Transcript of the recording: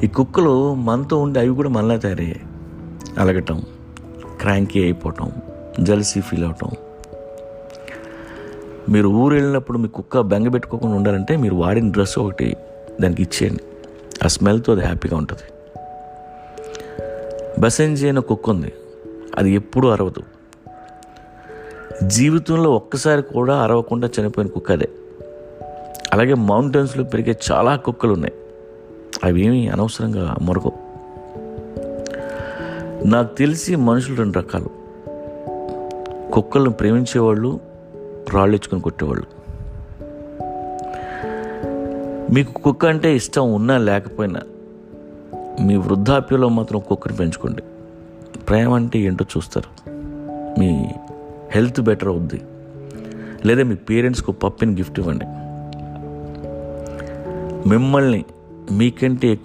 ఈ కుక్కలు మనతో ఉండి అవి కూడా మనలా తయారయ్యాయి. అలగటం, క్రాంకీ అయిపోవటం, జలసీ ఫీల్ అవటం. మీరు ఊరు వెళ్ళినప్పుడు మీ కుక్క బెంగ పెట్టుకోకుండా ఉండాలంటే మీరు వాడిన డ్రెస్ ఒకటి దానికి ఇచ్చేయండి. ఆ స్మెల్తో అది హ్యాపీగా ఉంటుంది. బసెంజీ అయిన కుక్క ఉంది, అది ఎప్పుడూ అరవదు. జీవితంలో ఒక్కసారి కూడా అరవకుండా చనిపోయిన కుక్క అదే. అలాగే మౌంటైన్స్లో పెరిగే చాలా కుక్కలు ఉన్నాయి, అవేమీ అనవసరంగా మొరగవు. నాకు తెలిసి మనుషులు 2 రకాలు: కుక్కలను ప్రేమించేవాళ్ళు, రాళ్ళు ఇచ్చుకొని కొట్టేవాళ్ళు. మీకు కుక్క అంటే ఇష్టం ఉన్నా లేకపోయినా మీ వృద్ధాప్యంలో మాత్రం కుక్కని పెంచుకోండి. ప్రేమ అంటే ఏంటో చూస్తారు. మీ హెల్త్ బెటర్ అవుద్ది. లేదా మీ పేరెంట్స్కు పప్పిని గిఫ్ట్ ఇవ్వండి. మిమ్మల్ని మీకంటే